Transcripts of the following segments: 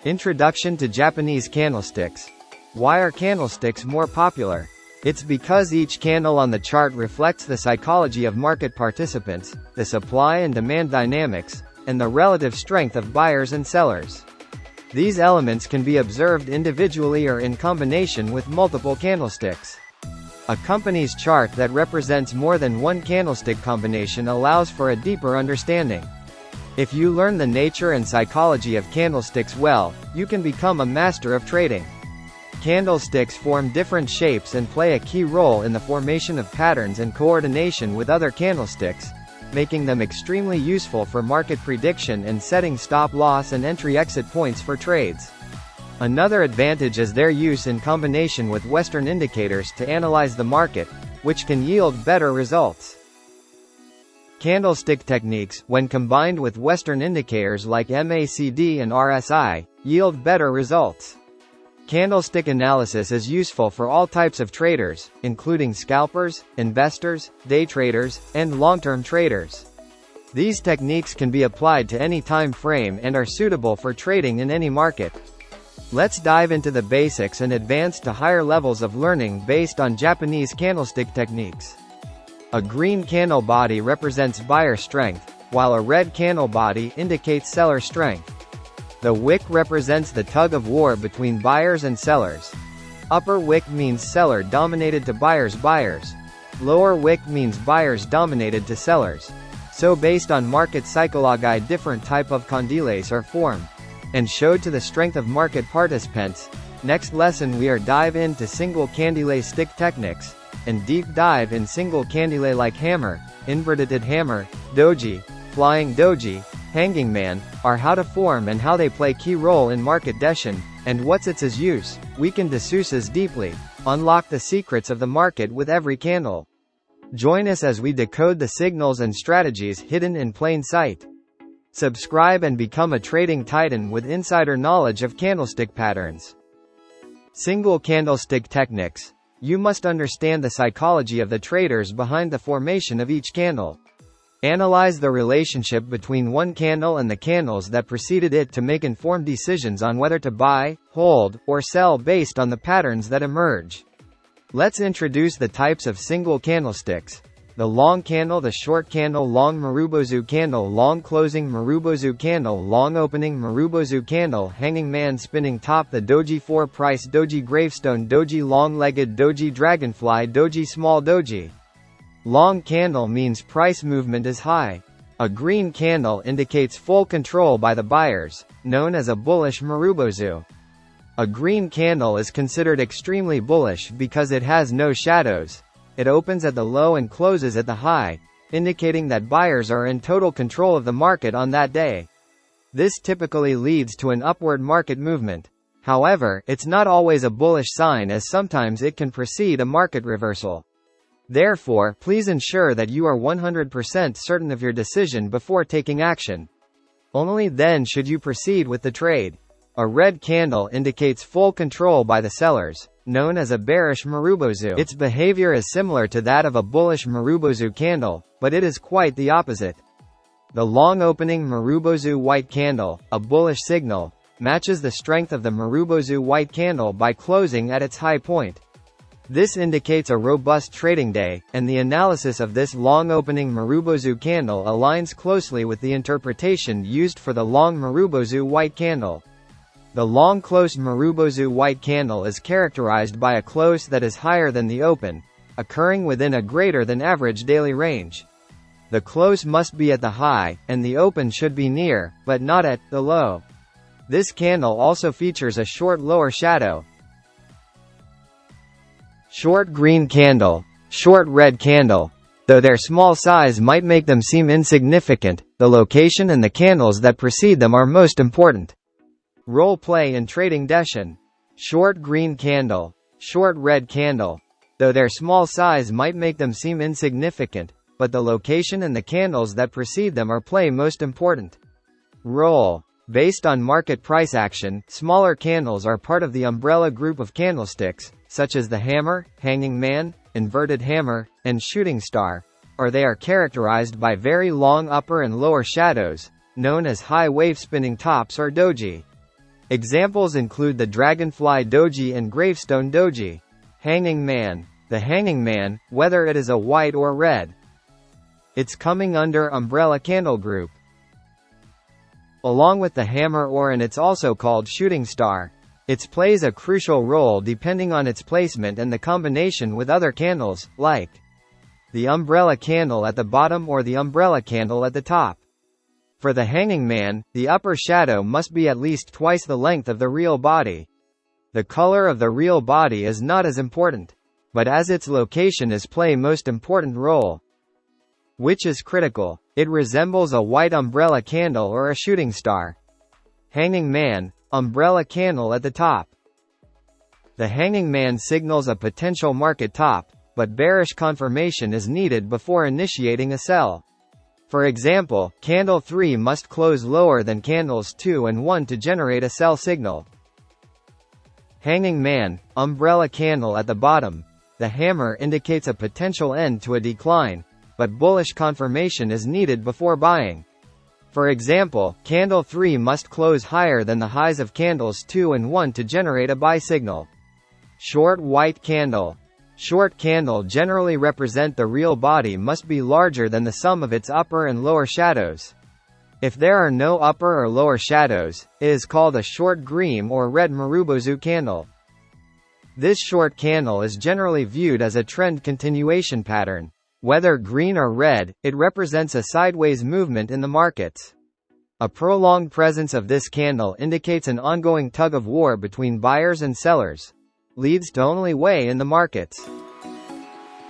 Introduction to Japanese candlesticks. Why are candlesticks more popular? It's because each candle on the chart reflects the psychology of market participants, the supply and demand dynamics, and the relative strength of buyers and sellers. These elements can be observed individually or in combination with multiple candlesticks. A company's chart that represents more than one candlestick combination allows for a deeper understanding. If you learn the nature and psychology of candlesticks well, you can become a master of trading. Candlesticks form different shapes and play a key role in the formation of patterns and coordination with other candlesticks, making them extremely useful for market prediction and setting stop-loss and entry-exit points for trades. Another advantage is their use in combination with Western indicators to analyze the market, which can yield better results. Candlestick techniques, when combined with Western indicators like MACD and RSI, yield better results. Candlestick analysis is useful for all types of traders, including scalpers, investors, day traders, and long-term traders. These techniques can be applied to any time frame and are suitable for trading in any market. Let's dive into the basics and advance to higher levels of learning based on Japanese candlestick techniques. A green candle body represents buyer strength, while a red candle body indicates seller strength. The wick represents the tug-of-war between buyers and sellers. Upper wick means seller dominated to buyers. Lower wick means buyers dominated to sellers. So based on market psychology, different type of candiles are formed and showed to the strength of market participants. Next lesson we are dive into single candle stick techniques, and deep dive in single candle like hammer, inverted hammer, doji, flying doji, hanging man, are how to form and how they play key role in market deshin, and what's its use. We can discuss deeply, unlock the secrets of the market with every candle. Join us as we decode the signals and strategies hidden in plain sight. Subscribe and become a trading titan with insider knowledge of candlestick patterns. Single candlestick techniques. You must understand the psychology of the traders behind the formation of each candle. Analyze the relationship between one candle and the candles that preceded it to make informed decisions on whether to buy, hold, or sell based on the patterns that emerge. Let's introduce the types of single candlesticks. The long candle, the short candle, long marubozu candle, long closing marubozu candle, long opening marubozu candle, hanging man, spinning top, the doji, 4 price doji, gravestone doji, long-legged doji, dragonfly doji, small doji. Long candle means price movement is high. A green candle indicates full control by the buyers, known as a bullish marubozu. A green candle is considered extremely bullish because it has no shadows. It opens at the low and closes at the high, indicating that buyers are in total control of the market on that day. This typically leads to an upward market movement. However, it's not always a bullish sign, as sometimes it can precede a market reversal. Therefore, please ensure that you are 100% certain of your decision before taking action. Only then should you proceed with the trade. A red candle indicates full control by the sellers, known as a bearish marubozu. Its behavior is similar to that of a bullish marubozu candle, but it is quite the opposite. The long opening marubozu white candle, a bullish signal, matches the strength of the marubozu white candle by closing at its high point. This indicates a robust trading day, and the analysis of this long opening marubozu candle aligns closely with the interpretation used for the long marubozu white candle. The long close marubozu white candle is characterized by a close that is higher than the open, occurring within a greater than average daily range. The close must be at the high, and the open should be near, but not at, the low. This candle also features a short lower shadow. Short green candle, short red candle. Though their small size might make them seem insignificant, the location and the candles that precede them are most important. Role play in trading deshin. Short green candle, short red candle. Though their small size might make them seem insignificant, but the location and the candles that precede them are most important. Role. Based on market price action, smaller candles are part of the umbrella group of candlesticks, such as the hammer, hanging man, inverted hammer, and shooting star, or they are characterized by very long upper and lower shadows, known as high wave spinning tops or doji. Examples include the dragonfly doji and gravestone doji. Hanging man. The hanging man, whether it is a white or red, it's coming under umbrella candle group. Along with the hammer and it's also called shooting star. It plays a crucial role depending on its placement and the combination with other candles, like the umbrella candle at the bottom or the umbrella candle at the top. For the hanging man, the upper shadow must be at least twice the length of the real body. The color of the real body is not as important, but as its location is play most important role, which is critical. It resembles a white umbrella candle or a shooting star. Hanging man, umbrella candle at the top. The hanging man signals a potential market top, but bearish confirmation is needed before initiating a sell. For example, candle 3 must close lower than candles 2 and 1 to generate a sell signal. Hanging man, umbrella candle at the bottom. The hammer indicates a potential end to a decline, but bullish confirmation is needed before buying. For example, candle 3 must close higher than the highs of candles 2 and 1 to generate a buy signal. Short white candle. Short candle generally represent the real body must be larger than the sum of its upper and lower shadows. If there are no upper or lower shadows, it is called a short green or red marubozu candle. This short candle is generally viewed as a trend continuation pattern. Whether green or red, it represents a sideways movement in the markets. A prolonged presence of this candle indicates an ongoing tug-of-war between buyers and sellers. Leads to only way in the markets.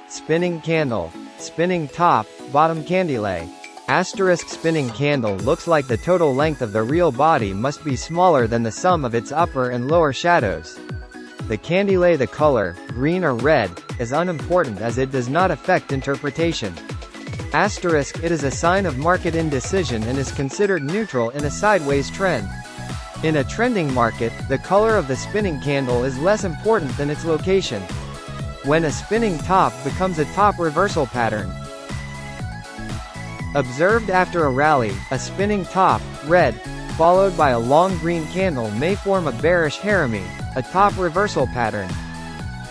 Spinning candle. Spinning top, bottom candile. Asterisk spinning candle looks like the total length of the real body must be smaller than the sum of its upper and lower shadows. The candile, the color, green or red, is unimportant as it does not affect interpretation. Asterisk, it is a sign of market indecision and is considered neutral in a sideways trend. In a trending market, the color of the spinning candle is less important than its location. When a spinning top becomes a top reversal pattern. Observed after a rally, a spinning top, red, followed by a long green candle may form a bearish harami, a top reversal pattern.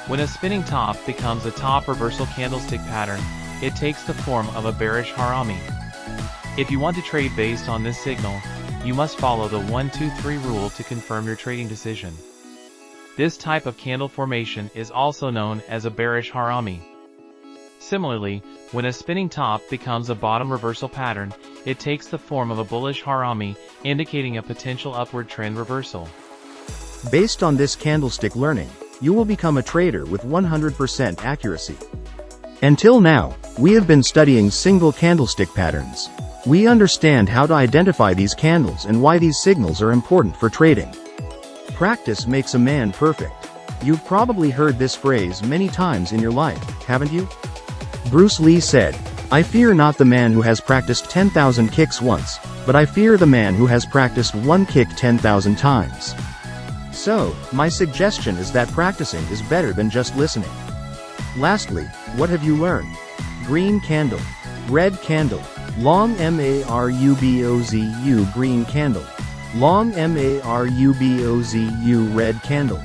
When a spinning top becomes a top reversal candlestick pattern, it takes the form of a bearish harami. If you want to trade based on this signal, you must follow the 1-2-3 rule to confirm your trading decision. This type of candle formation is also known as a bearish harami. Similarly, when a spinning top becomes a bottom reversal pattern, it takes the form of a bullish harami, indicating a potential upward trend reversal. Based on this candlestick learning, you will become a trader with 100% accuracy. Until now, we have been studying single candlestick patterns. We understand how to identify these candles and why these signals are important for trading. Practice makes a man perfect. You've probably heard this phrase many times in your life, haven't you? Bruce Lee said, "I fear not the man who has practiced 10,000 kicks once, but I fear the man who has practiced one kick 10,000 times." So, my suggestion is that practicing is better than just listening. Lastly, what have you learned? Green candle. Red candle. Long marubozu green candle. Long marubozu red candle.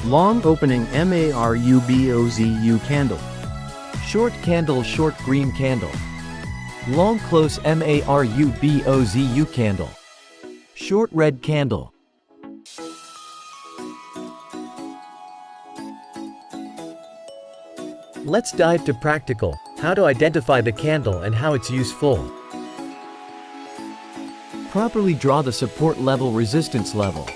Long opening marubozu candle. Short candle, short green candle. Long close marubozu candle. Short red candle. Let's dive to practical, how to identify the candle and how it's useful. Properly draw the support level, resistance level.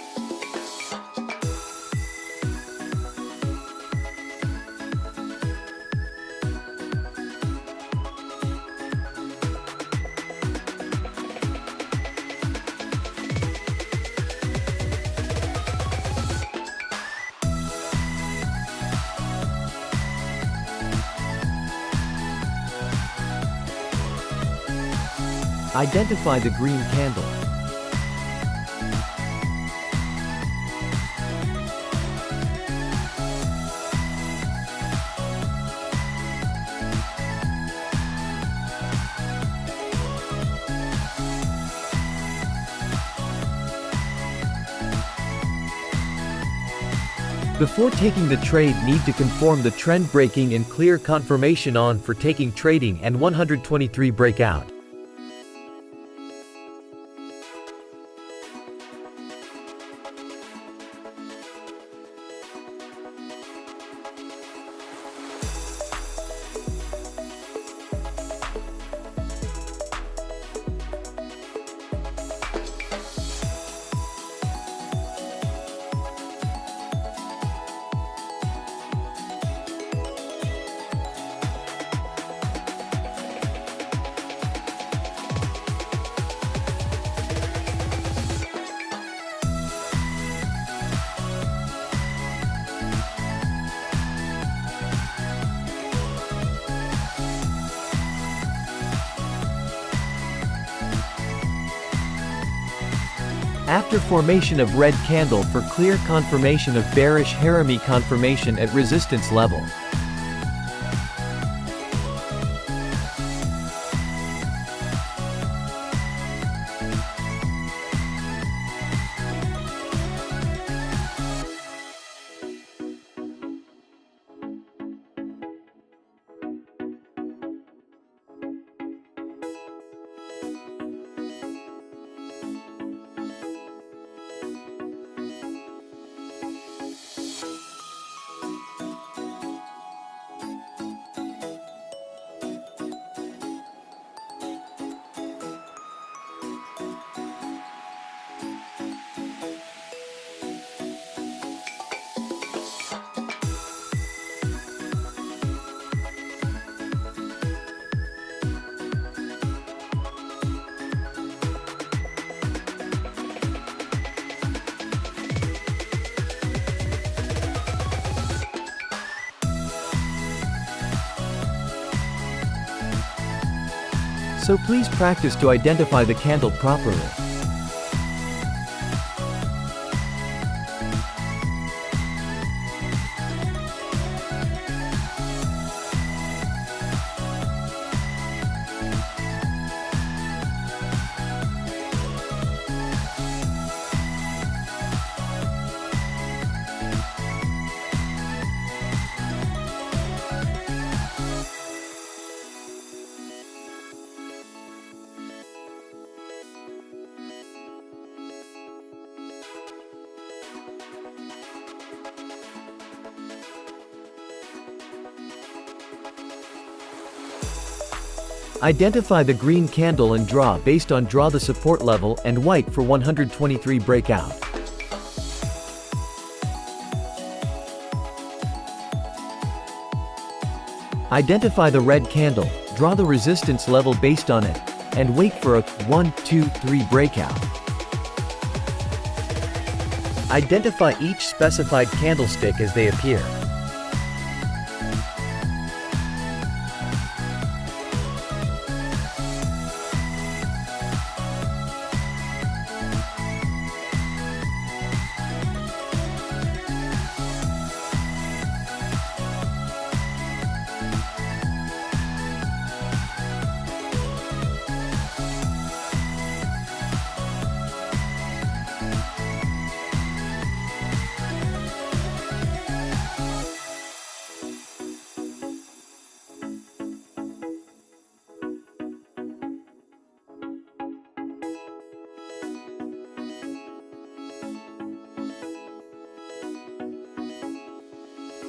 Identify the green candle. Before taking the trade, need to conform the trend breaking and clear confirmation on for taking trading and 123 breakout. After formation of red candle for clear confirmation of bearish Harami confirmation at resistance level. So please practice to identify the candle properly. Identify the green candle and draw based on draw the support level and white for 123 breakout. Identify the red candle, draw the resistance level based on it, and wait for a 1, 2, 3 breakout. Identify each specified candlestick as they appear.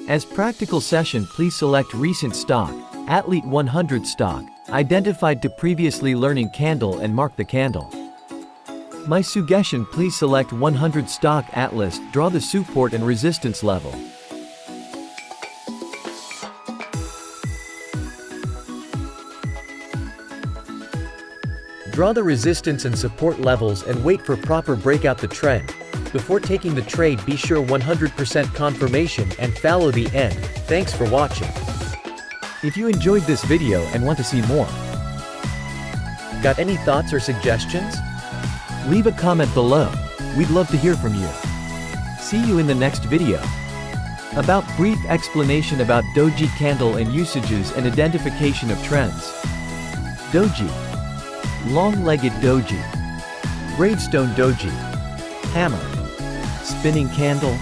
As practical session, please select recent stock, Athlete 100 stock, identified to previously learning candle and mark the candle. My suggestion, please select 100 stock Atlas, draw the support and resistance level. Draw the resistance and support levels and wait for proper breakout the trend. Before taking the trade, be sure 100% confirmation and follow the end. Thanks for watching. If you enjoyed this video and want to see more, got any thoughts or suggestions? Leave a comment below. We'd love to hear from you. See you in the next video. About brief explanation about doji candle and usages and identification of trends. Doji. Long-legged doji. Gravestone doji. Hammer. Spinning candle.